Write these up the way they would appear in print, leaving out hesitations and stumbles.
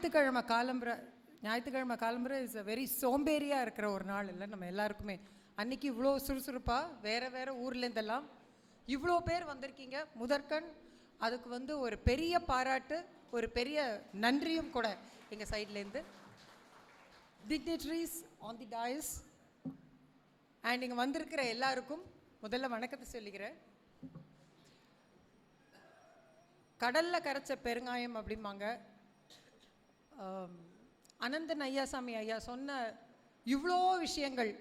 ஞாயிற்றுக்கிழமை காலம்புரை is a very சோம்பேறியாக இருக்கிற ஒரு நாள் இல்லை நம்ம எல்லாருக்குமே. அன்றைக்கி இவ்வளோ சுறுசுறுப்பாக வேறு ஊர்லேருந்தெல்லாம் இவ்வளோ பேர் வந்திருக்கீங்க. முதற்கண் அதுக்கு வந்து ஒரு பெரிய பாராட்டு, ஒரு பெரிய நன்றியும் கூட எங்கள் சைட்லேருந்து. Dignitaries on the toys and இங்கே வந்திருக்கிற எல்லாருக்கும் முதல்ல வணக்கத்தை சொல்லிக்கிறேன். கடலில் கரைச்ச பெருங்காயம் அப்படிம்பாங்க. அனந்தன் ஐயாசாமி ஐயா சொன்ன இவ்வளோ விஷயங்கள்,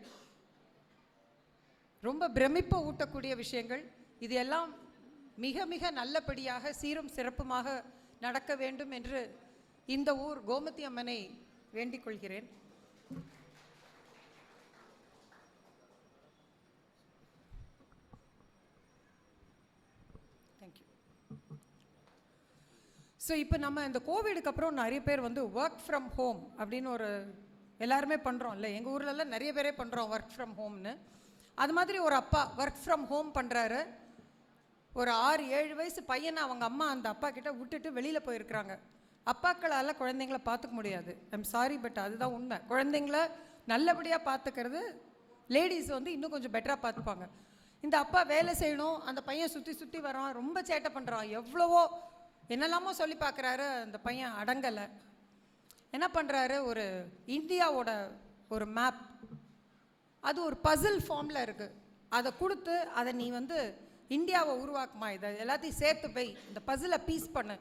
ரொம்ப பிரமிப்பை ஊட்டக்கூடிய விஷயங்கள், இது எல்லாம் மிக மிக நல்லபடியாக சீரும் சிறப்புமாக நடக்க வேண்டும் என்று இந்த ஊர் கோமதி அம்மனை வேண்டிக் கொள்கிறேன். தேங்க்யூ. ஸோ இப்போ நம்ம இந்த கோவிடுக்கு அப்புறம் நிறைய பேர் வந்து ஒர்க் ஃப்ரம் ஹோம் அப்படின்னு ஒரு எல்லாருமே பண்ணுறோம் இல்லை? எங்கள் ஊர்லலாம் நிறைய பேரே பண்ணுறோம் ஒர்க் ஃப்ரம் ஹோம்னு. அது மாதிரி ஒரு அப்பா ஒர்க் ஃப்ரம் ஹோம் பண்ணுறாரு. ஒரு 6-7 வயசு பையனை அவங்க அம்மா அந்த அப்பா கிட்ட விட்டுட்டு வெளியில் போயிருக்கிறாங்க. அப்பாக்களால் குழந்தைங்கள பார்த்துக்க முடியாது. ஐம் சாரி, பட் அதுதான் உண்மை. குழந்தைங்கள நல்லபடியாக பார்த்துக்கிறது லேடிஸ் வந்து இன்னும் கொஞ்சம் பெட்டராக பார்த்துப்பாங்க. இந்த அப்பா வேலை செய்யணும், அந்த பையன் சுற்றி வரான், ரொம்ப சேட்டை பண்ணுறான், எவ்வளவோ என்னெல்லாமோ சொல்லி பார்க்குறாரு. அந்த பையன் அடங்கலை. என்ன பண்ணுறாரு, ஒரு இந்தியாவோட ஒரு மேப், அது ஒரு பசில் ஃபார்மில் இருக்குது, அதை கொடுத்து அதை நீ வந்து இந்தியாவை உருவாக்குமா, இதை எல்லாத்தையும் சேர்த்து போய் இந்த பசிலை பீஸ் பண்ணு.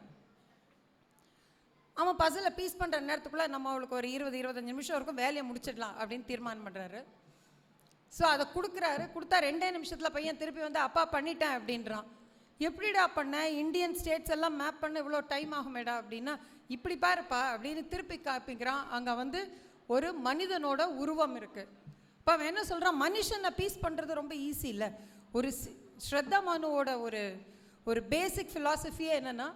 அவன் பசிலை பீஸ் பண்ணுற நேரத்துக்குள்ளே நம்ம அவளுக்கு ஒரு 20-25 நிமிஷம் இருக்கும், வேலையை முடிச்சிடலாம் அப்படின்னு தீர்மானம் பண்ணுறாரு. ஸோ அதை கொடுக்குறாரு. கொடுத்தா 2 நிமிஷத்தில் பையன் திருப்பி வந்து அப்பா பண்ணிட்டேன் அப்படின்றான். எப்படிடா பண்ண, இந்தியன் ஸ்டேட்ஸ் எல்லாம் மேப் பண்ண இவ்வளோ டைம் ஆகுமேடா அப்படின்னா, இப்படி பாருப்பா அப்படின்னு திருப்பி காப்பிக்கிறான். அங்கே வந்து ஒரு மனிதனோட உருவம் இருக்குது. இப்போ அவன் என்ன சொல்கிறான், மனுஷனை பீஸ் பண்ணுறது ரொம்ப ஈஸி இல்லை. ஒரு ஸ்ரத்தா மனுவோட ஒரு பேசிக் ஃபிலாசபியே என்னென்னா,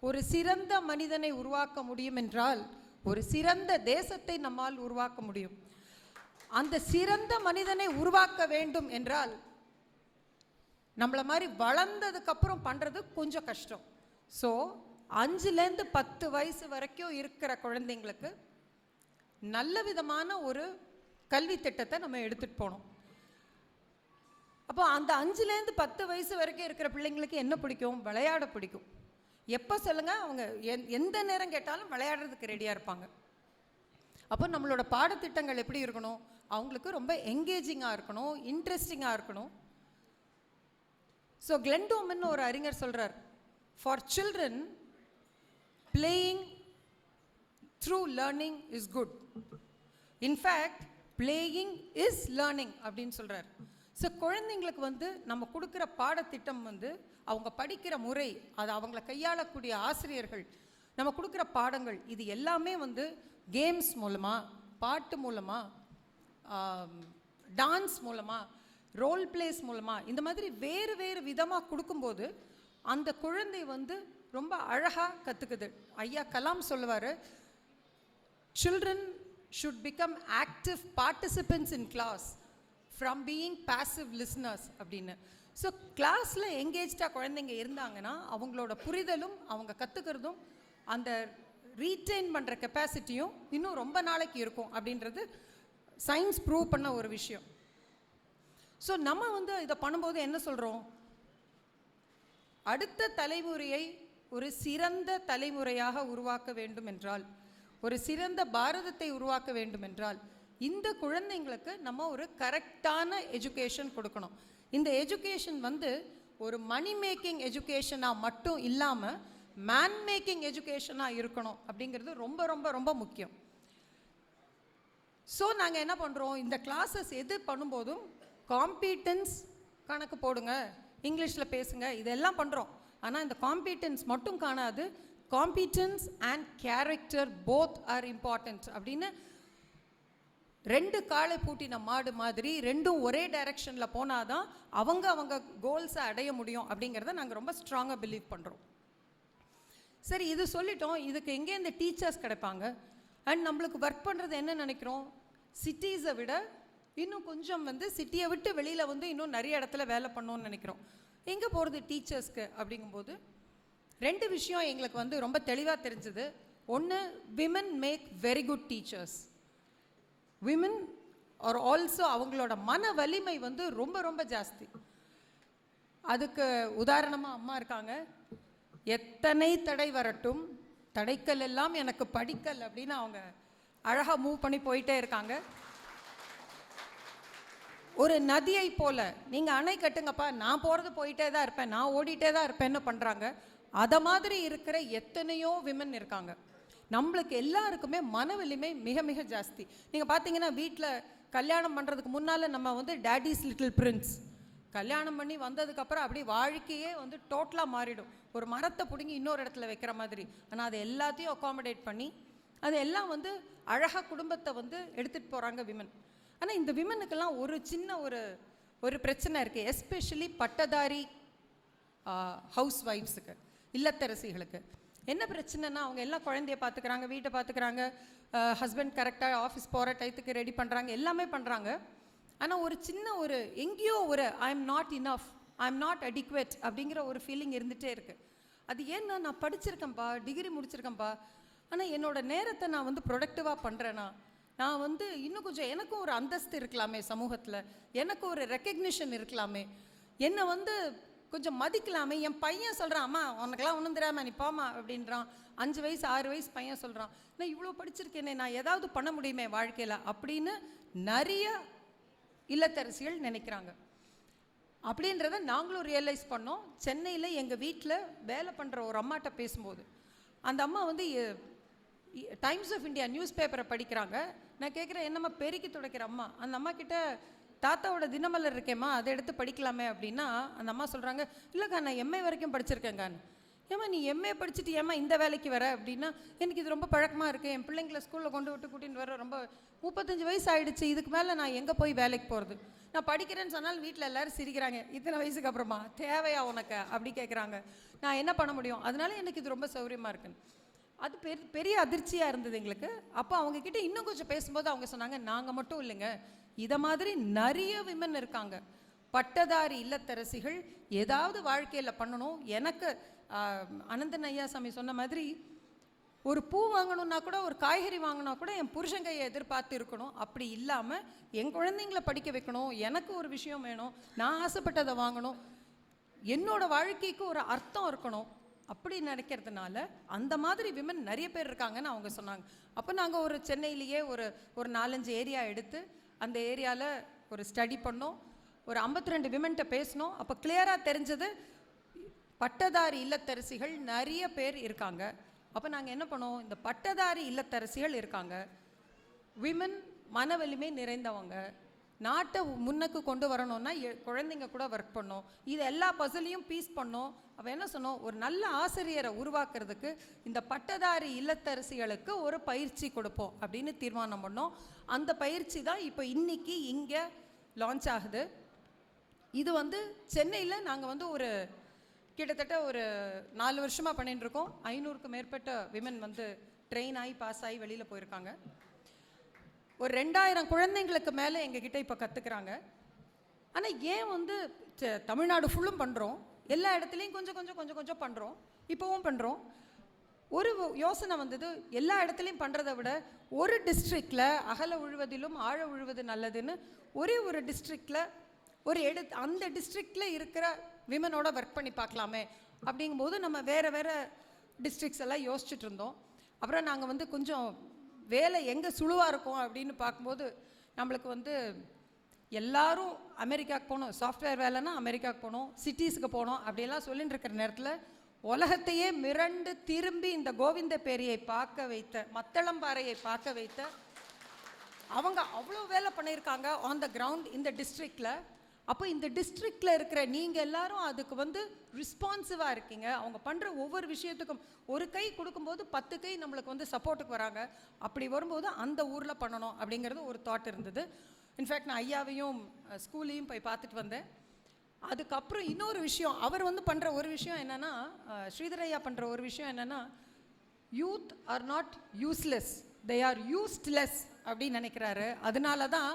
ஒரு சிறந்த மனிதனை உருவாக்க முடியும் என்றால் ஒரு சிறந்த தேசத்தை நம்மால் உருவாக்க முடியும். அந்த சிறந்த மனிதனை உருவாக்க வேண்டும் என்றால் நம்மளை மாதிரி வளர்ந்ததுக்கப்புறம் பண்ணுறது கொஞ்சம் கஷ்டம். ஸோ 5லேருந்து 10 வயசு வரைக்கும் இருக்கிற குழந்தைங்களுக்கு நல்ல விதமான ஒரு கல்வி திட்டத்தை நம்ம எடுத்துகிட்டு போனோம். அப்போ அந்த 5லேருந்து 10 வயசு வரைக்கும் இருக்கிற பிள்ளைங்களுக்கு என்ன பிடிக்கும், விளையாட பிடிக்கும். எப்போ சொல்லுங்கள், அவங்க எந்த நேரம் கேட்டாலும் விளையாடுறதுக்கு ரெடியாக இருப்பாங்க. அப்போ நம்மளோட பாடத்திட்டங்கள் எப்படி இருக்கணும், அவங்களுக்கு ரொம்ப என்கேஜிங்காக இருக்கணும், இன்ட்ரெஸ்டிங்காக இருக்கணும். ஸோ கிளெண்டோமன் ஒரு அறிஞர் சொல்கிறார், for children playing through learning is good, in fact playing is learning அப்படின்னு சொல்கிறார். ஸோ குழந்தைங்களுக்கு வந்து நம்ம கொடுக்குற பாடத்திட்டம் வந்து அவங்க படிக்கிற முறை, அது அவங்கள கையாளக்கூடிய ஆசிரியர்கள், நம்ம கொடுக்குற பாடங்கள், இது எல்லாமே வந்து கேம்ஸ் மூலமாக, பாட்டு மூலமாக, டான்ஸ் மூலமாக, ரோல் பிளேஸ் மூலமாக, இந்த மாதிரி வேறு விதமாக கொடுக்கும்போது அந்த குழந்தை வந்து ரொம்ப அழகாக கற்றுக்குது. ஐயா கலாம் சொல்லுவார், children should become active participants in class from being passive listeners அப்படின்னு. ஸோ கிளாஸில் எங்கேஜ்டாக குழந்தைங்க இருந்தாங்கன்னா அவங்களோட புரிதலும் அவங்க கற்றுக்கிறதும் அந்த ரீட்டைன் பண்ணுற கெப்பாசிட்டியும் இன்னும் ரொம்ப நாளைக்கு இருக்கும் அப்படின்றது சயின்ஸ் ப்ரூவ் பண்ண ஒரு விஷயம். ஸோ நம்ம வந்து இதை பண்ணும்போது என்ன சொல்கிறோம், அடுத்த தலைமுறையை ஒரு சிறந்த தலைமுறையாக உருவாக்க வேண்டும் என்றால், ஒரு சிறந்த பாரதத்தை உருவாக்க வேண்டும் என்றால் இந்த குழந்தைங்களுக்கு நம்ம ஒரு கரெக்டான எஜுகேஷன் கொடுக்கணும். இந்த எஜுகேஷன் வந்து ஒரு மணி மேக்கிங் எஜுகேஷனாக மட்டும் இல்லாமல் மேன் மேக்கிங் எஜுகேஷனாக இருக்கணும் அப்படிங்கிறது ரொம்ப ரொம்ப ரொம்ப முக்கியம். ஸோ நாங்கள் என்ன பண்ணுறோம், இந்த கிளாஸஸ் எது பண்ணும்போதும் காம்பீட்டன்ஸ் கணக்கு போடுங்க, இங்கிலீஷில் பேசுங்க, இதெல்லாம் பண்ணுறோம். ஆனால் இந்த காம்பீட்டன்ஸ் மட்டும் காணாது, competence and character both are important அப்படின்னு 2 காலை பூட்டின மாடு மாதிரி ரெண்டும் ஒரே டைரக்ஷனில் போனால் தான் அவங்க கோல்ஸை அடைய முடியும் அப்படிங்கிறத நாங்கள் ரொம்ப ஸ்ட்ராங்காக பிலீவ் பண்ணுறோம். சரி, இது சொல்லிட்டோம். இதுக்கு எங்கே இந்த டீச்சர்ஸ் கிடைப்பாங்க? அண்ட் நம்மளுக்கு ஒர்க் பண்ணுறது என்ன நினைக்கிறோம், சிட்டிஸை விட இன்னும் கொஞ்சம் வந்து சிட்டியை விட்டு வெளியில் வந்து இன்னும் நிறைய இடத்துல வேலை பண்ணோன்னு நினைக்கிறோம். எங்கே போகிறது டீச்சர்ஸ்க்கு அப்படிங்கும்போது 2 விஷயம் எங்களுக்கு வந்து ரொம்ப தெளிவாக தெரிஞ்சுது. ஒன்று, women make very good teachers. Women are also அவங்களோட மன வலிமை வந்து ரொம்ப ரொம்ப ஜாஸ்தி. அதுக்கு உதாரணமாக அம்மா இருக்காங்க. எத்தனை தடை வரட்டும், தடைக்கல் எல்லாம் எனக்கு படிக்கல் அப்படின்னு அவங்க அழகாக மூவ் பண்ணி போயிட்டே இருக்காங்க. ஒரு நதியை போல நீங்கள் அணை கட்டுங்கப்பா, நான் போகிறது போயிட்டே தான் இருப்பேன், நான் ஓடிட்டே தான் இருப்பேன்னு பண்ணுறாங்க. அதை மாதிரி இருக்கிற எத்தனையோ விமன் இருக்காங்க. நம்மளுக்கு எல்லாருக்குமே மன வலிமை மிக மிக ஜாஸ்தி. நீங்கள் பார்த்தீங்கன்னா வீட்டில் கல்யாணம் பண்ணுறதுக்கு முன்னால் நம்ம வந்து டேடிஸ் லிட்டில் பிரின்ஸ், கல்யாணம் பண்ணி வந்ததுக்கப்புறம் அப்படி வாழ்க்கையே வந்து டோட்டலாக மாறிடும். ஒரு மரத்தை பிடுங்கி இன்னொரு இடத்துல வைக்கிற மாதிரி. ஆனால் அதை எல்லாத்தையும் அக்காமடேட் பண்ணி அது எல்லாம் வந்து அழகாக குடும்பத்தை வந்து எடுத்துகிட்டு போகிறாங்க விமன். ஆனால் இந்த விமனுக்கெல்லாம் ஒரு சின்ன ஒரு பிரச்சனை இருக்குது. எஸ்பெஷலி பட்டதாரி ஹவுஸ் ஒய்ஃப்ஸுக்கு, இல்லத்தரசிகளுக்கு என்ன பிரச்சனைனா, அவங்க எல்லாம் குழந்தைய பார்த்துக்கிறாங்க, வீட்டை பார்த்துக்கிறாங்க, ஹஸ்பண்ட் கரெக்டாக ஆஃபீஸ் போகிற டயத்துக்கு ரெடி பண்ணுறாங்க, எல்லாமே பண்ணுறாங்க. ஆனால் ஒரு சின்ன எங்கேயோ I am not enough, I am not adequate அப்படிங்கிற ஒரு ஃபீலிங் இருந்துகிட்டே இருக்குது. அது ஏன்னா, நான் படிச்சிருக்கேன்ப்பா, டிகிரி முடிச்சிருக்கேன்ப்பா, ஆனால் என்னோடய நேரத்தை நான் வந்து ப்ரொடக்டிவாக பண்ணுறேன்னா, நான் வந்து இன்னும் கொஞ்சம் எனக்கும் ஒரு அந்தஸ்து இருக்கலாமே சமூகத்தில், எனக்கு ஒரு ரெக்கக்னிஷன் இருக்கலாமே, என்னை வந்து கொஞ்சம் மதிக்கலாமே. என் பையன் சொல்கிறான், அம்மா உனக்கெல்லாம் ஒன்றும் தெரியாமல் நீ போமா அப்படின்றான். 5 வயசு 6 வயசு பையன் சொல்கிறான், நான் இவ்வளோ படிச்சிருக்கேனே, நான் ஏதாவது பண்ண முடியுமே வாழ்க்கையில் அப்படின்னு நிறைய இல்லத்தரசிகள் நினைக்கிறாங்க. அப்படின்றத நாங்களும் ரியலைஸ் பண்ணோம். சென்னையில் எங்கள் வீட்டில் வேலை பண்ணுற ஒரு அம்மாட்ட பேசும்போது, அந்த அம்மா வந்து டைம்ஸ் ஆஃப் இந்தியா நியூஸ் பேப்பரை படிக்கிறாங்க. நான் கேட்குறேன், என்னம்மா பெருக்கி துடைக்கிற அம்மா? அந்த அம்மா கிட்ட தாத்தாவோட தினமலர் இருக்கேம்மா, அதை எடுத்து படிக்கலாமே அப்படின்னா, அந்த அம்மா சொல்கிறாங்க, இல்லைக்கா நான் எம்ஏ வரைக்கும் படிச்சிருக்கேங்கான்னு. ஏம்மா நீ எம்ஏ படிச்சுட்டு ஏம்மா இந்த வேலைக்கு வர அப்படின்னா, எனக்கு இது ரொம்ப பழக்கமாக இருக்குது, என் பிள்ளைங்களை ஸ்கூலில் கொண்டு விட்டு கூட்டின்னு வர ரொம்ப 35 வயசு ஆகிடுச்சு, இதுக்கு மேலே நான் எங்கே போய் வேலைக்கு போகிறது? நான் படிக்கிறேன்னு சொன்னால் வீட்டில் எல்லோரும் சிரிக்கிறாங்க, இத்தனை வயசுக்கு அப்புறமா தேவையா உனக்கு அப்படி கேட்குறாங்க. நான் என்ன பண்ண முடியும்? அதனால எனக்கு இது ரொம்ப சௌகரியமாக இருக்குன்னு. அது பெரிய அதிர்ச்சியாக இருந்தது எங்களுக்கு. அப்போ அவங்கக்கிட்ட இன்னும் கொஞ்சம் பேசும்போது அவங்க சொன்னாங்க, நாங்கள் மட்டும் இல்லைங்க, இதை மாதிரி நிறைய விமன் இருக்காங்க, பட்டதாரி இல்லத்தரசிகள் ஏதாவது வாழ்க்கையில் பண்ணணும். எனக்கு அனந்தன் ஐயாசாமி சொன்ன மாதிரி, ஒரு பூ வாங்கணுன்னா கூட, ஒரு காய்கறி வாங்கினா கூட என் புருஷன் கையை எதிர்பார்த்து இருக்கணும். அப்படி இல்லாமல் என் குழந்தைங்களை படிக்க வைக்கணும், எனக்கு ஒரு விஷயம் வேணும், நான் ஆசைப்பட்டதை வாங்கணும், என்னோட வாழ்க்கைக்கு ஒரு அர்த்தம் இருக்கணும் அப்படி நினைக்கிறதுனால அந்த மாதிரி விமன் நிறைய பேர் இருக்காங்கன்னு அவங்க சொன்னாங்க. அப்போ நாங்கள் ஒரு சென்னையிலேயே ஒரு 4-5 ஏரியா எடுத்து அந்த ஏரியாவில் ஒரு ஸ்டடி பண்ணோம். ஒரு 52 விமன்கிட்ட பேசினோம். அப்போ கிளியராக தெரிஞ்சது, பட்டதாரி இல்லத்தரசிகள் நிறைய பேர் இருக்காங்க. அப்போ நாங்கள் என்ன பண்ணோம், இந்த பட்டதாரி இல்லத்தரசிகள் இருக்காங்க, விமன் மன வலிமை நிறைந்தவங்க, நாட்டை முன்னுக்கு கொண்டு வரணும்னா குழந்தைங்க கூட ஒர்க் பண்ணோம், இது எல்லா பசிலையும் பீஸ் பண்ணோம். அப்போ என்ன சொன்னோம், ஒரு நல்ல ஆசிரியரை உருவாக்குறதுக்கு இந்த பட்டதாரி இல்லத்தரசிகளுக்கு ஒரு பயிற்சி கொடுப்போம் அப்படின்னு தீர்மானம் பண்ணோம். அந்த பயிற்சி தான் இப்போ இன்னைக்கு இங்கே லான்ச் ஆகுது. இது வந்து சென்னையில் நாங்கள் வந்து கிட்டத்தட்ட ஒரு 4 வருஷமாக பண்ணிட்டு இருக்கோம். 500க்கும் மேற்பட்ட விமன் வந்து ட்ரெயின் ஆகி பாஸ் ஆகி வெளியில் போயிருக்காங்க. ஒரு 2000 குழந்தைங்களுக்கு மேலே எங்ககிட்ட இப்போ கற்றுக்குறாங்க. ஆனால் ஏன் வந்து தமிழ்நாடு ஃபுல்லும் பண்ணுறோம், எல்லா இடத்துலையும் கொஞ்சம் கொஞ்சம் கொஞ்சம் கொஞ்சம் பண்ணுறோம், இப்போவும் பண்ணுறோம். ஒரு யோசனை வந்தது, எல்லா இடத்துலையும் பண்ணுறதை விட ஒரு டிஸ்ட்ரிக்டில் அகல உழுவதிலும் ஆழ உழுவது நல்லதுன்னு ஒரே ஒரு டிஸ்ட்ரிக்டில் அந்த டிஸ்ட்ரிக்டில் இருக்கிற விமனோட ஒர்க் பண்ணி பார்க்கலாமே அப்படிங்கும்போது நம்ம வேறு டிஸ்ட்ரிக்ஸ் எல்லாம் யோசிச்சுட்டு இருந்தோம். அப்புறம் நாங்கள் வந்து கொஞ்சம் வேலை எங்கே சுழுவாக இருக்கும் அப்படின்னு பார்க்கும்போது, நம்மளுக்கு வந்து எல்லாரும் அமெரிக்காவுக்கு போகணும், சாஃப்ட்வேர் வேலைன்னா அமெரிக்காவுக்கு போகணும், சிட்டிஸுக்கு போகணும் அப்படியெல்லாம் சொல்லிட்டு இருக்கிற நேரத்தில் உலகத்தையே மிரண்டு திரும்பி இந்த கோவிந்த பேரியை பார்க்க வைத்த, மத்தளம்பாறையை பார்க்க வைத்த அவங்க அவ்வளோ வேலை பண்ணியிருக்காங்க ஆன் த கிரவுண்ட் இந்த டிஸ்ட்ரிக்டில். அப்போ இந்த டிஸ்ட்ரிக்டில் இருக்கிற நீங்கள் எல்லாரும் அதுக்கு வந்து ரெஸ்பான்சிவாக இருக்கீங்க. அவங்க பண்ணுற ஒவ்வொரு விஷயத்துக்கும் ஒரு கை கொடுக்கும்போது 10 கை நம்மளுக்கு வந்து சப்போர்ட்டுக்கு வராங்க. அப்படி வரும்போது அந்த ஊரில் பண்ணணும் அப்படிங்கிறது ஒரு தாட் இருந்தது. இன்ஃபேக்ட் நான் ஐயாவையும் ஸ்கூலையும் போய் பார்த்துட்டு வந்தேன். அதுக்கப்புறம் இன்னொரு விஷயம், அவர் வந்து பண்ணுற ஒரு விஷயம் என்னென்னா, ஸ்ரீதர் ஐயா பண்ணுற ஒரு விஷயம் என்னென்னா, youth are not useless, they are used less அப்படின்னு நினைக்கிறாரு. அதனால தான்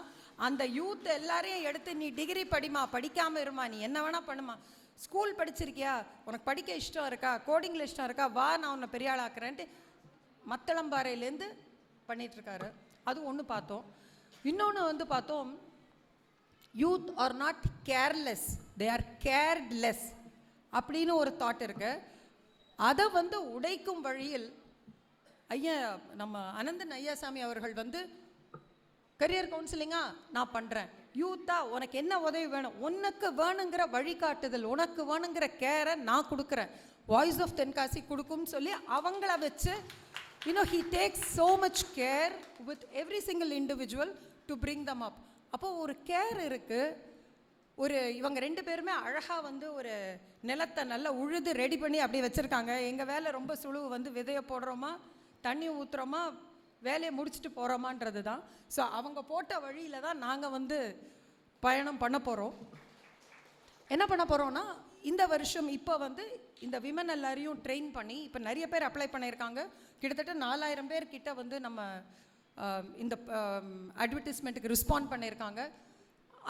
அந்த யூத் எல்லாரையும் எடுத்து, நீ டிகிரி படிமா, படிக்காமல் இருமா, நீ என்ன வேணால் பண்ணுமா, ஸ்கூல் படிச்சிருக்கியா, உனக்கு படிக்க இஷ்டம் இருக்கா, கோடிங்கில் இஷ்டம் இருக்கா, வா நான் உன்னை பெரிய ஆளாக்குறேன்ட்டு மத்தளம்பாறையிலேருந்து பண்ணிகிட்ருக்காரு. அது ஒன்று பார்த்தோம். இன்னொன்று வந்து பார்த்தோம், youth are not careless, they are cared less அப்படின்னு ஒரு தாட் இருக்கு. அதை வந்து உடைக்கும் வழியில் ஐயா நம்ம அனந்தன் ஐயாசாமி அவர்கள் வந்து கரியர் கவுன்சிலிங்காக நான் பண்ணுறேன், யூத்தா உனக்கு என்ன உதவி வேணும், உனக்கு வேணுங்கிற வழிகாட்டுதல், உனக்கு வேணுங்கிற கேரை நான் கொடுக்குறேன், வாய்ஸ் ஆஃப் தென்காசி கொடுக்கும்னு சொல்லி அவங்கள வச்சு he takes so much care with every single individual to bring them up. அப்போ ஒரு கேர் இருக்குது. இவங்க 2 பேருமே அழகாக வந்து ஒரு நிலத்தை நல்லா உழுது ரெடி பண்ணி அப்படியே வச்சுருக்காங்க. எங்கள் வேலை ரொம்ப சுழுவு, வந்து விதையை போடுறோமா, தண்ணி ஊற்றுறோமா, வேலையை முடிச்சுட்டு போகிறோமான்றது தான். ஸோ அவங்க போட்ட வழியில் தான் நாங்கள் வந்து பயணம் பண்ண போகிறோம். என்ன பண்ண போகிறோன்னா, இந்த வருஷம் இப்போ வந்து இந்த விமன் எல்லாரையும் ட்ரெயின் பண்ணி, இப்போ நிறைய பேர் அப்ளை பண்ணியிருக்காங்க. கிட்டத்தட்ட 4000 பேர் கிட்ட வந்து நம்ம இந்த அட்வர்டைஸ்மெண்ட்டுக்கு ரெஸ்பாண்ட் பண்ணியிருக்காங்க.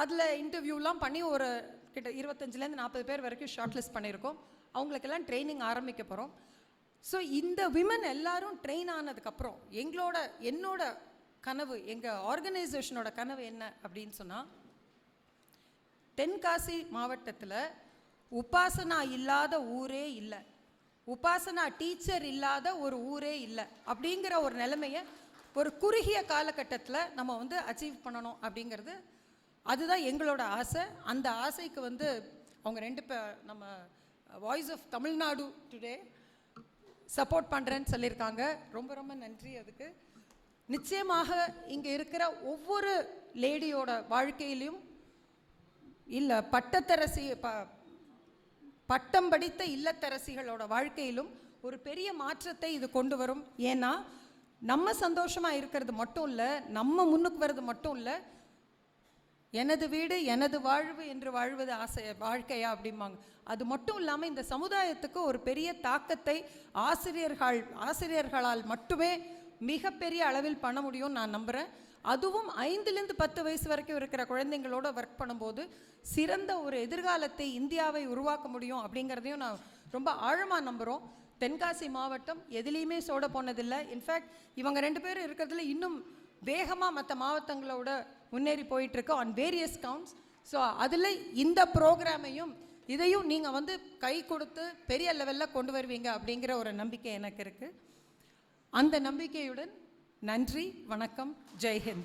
அதில் இன்டர்வியூலாம் பண்ணி ஒரு கிட்ட 25லேருந்து 40 பேர் வரைக்கும் ஷார்ட் லிஸ்ட் பண்ணியிருக்கோம். அவங்களுக்கெல்லாம் ட்ரைனிங் ஆரம்பிக்க போகிறோம். ஸோ இந்த விமன் எல்லாரும் ட்ரெயின் ஆனதுக்கப்புறம் என்னோட கனவு, எங்கள் ஆர்கனைசேஷனோட கனவு என்ன அப்படின்னு சொன்னால், தென்காசி மாவட்டத்தில் உபாசனா இல்லாத ஊரே இல்லை, உபாசனா டீச்சர் இல்லாத ஒரு ஊரே இல்லை அப்படிங்கிற ஒரு நிலைமையை ஒரு குறுகிய காலகட்டத்தில் நம்ம வந்து அச்சீவ் பண்ணணும் அப்படிங்கிறது, அதுதான் எங்களோட ஆசை. அந்த ஆசைக்கு வந்து அவங்க 2 நம்ம voice of Tamil Nadu today support பண்ணுறேன்னு சொல்லியிருக்காங்க. ரொம்ப ரொம்ப நன்றி அதுக்கு. நிச்சயமாக இங்கே இருக்கிற ஒவ்வொரு லேடியோட வாழ்க்கையிலையும், இல்லை பட்டம் படித்த இல்லத்தரசிகளோட வாழ்க்கையிலும் ஒரு பெரிய மாற்றத்தை இது கொண்டு வரும். ஏன்னா நம்ம சந்தோஷமாக இருக்கிறது மட்டும் இல்லை, நம்ம முன்னுக்கு வர்றது மட்டும் இல்லை, எனது வீடு எனது வாழ்வு என்று வாழ்வது வாழ்க்கையா அப்படிம்பாங்க. அது மட்டும் இல்லாமல் இந்த சமுதாயத்துக்கு ஒரு பெரிய தாக்கத்தை ஆசிரியர்களால் மட்டுமே மிகப்பெரிய அளவில் பண்ண முடியும்னு நான் நம்புகிறேன். அதுவும் 5லேருந்து 10 வயசு வரைக்கும் இருக்கிற குழந்தைங்களோட ஒர்க் பண்ணும்போது சிறந்த ஒரு எதிர்காலத்தை இந்தியாவை உருவாக்க முடியும் அப்படிங்கிறதையும் நான் ரொம்ப ஆழமாக நம்புகிறோம். தென்காசி மாவட்டம் எதுலேயுமே சோட போனதில்லை. இன்ஃபேக்ட் இவங்க 2 பேரும் இருக்கிறதுல இன்னும் வேகமாக மற்ற மாவட்டங்களோட முன்னேறி போயிட்டுருக்கு ஆன் வேரியஸ் கவுண்ட்ஸ். ஸோ அதில் இந்த ப்ரோக்ராமையும் இதையும் நீங்கள் வந்து கை கொடுத்து பெரிய லெவலில் கொண்டு வருவீங்க அப்படிங்கிற ஒரு நம்பிக்கை எனக்கு இருக்குது. அந்த நம்பிக்கையுடன் நன்றி, வணக்கம், ஜெய்ஹிந்த்.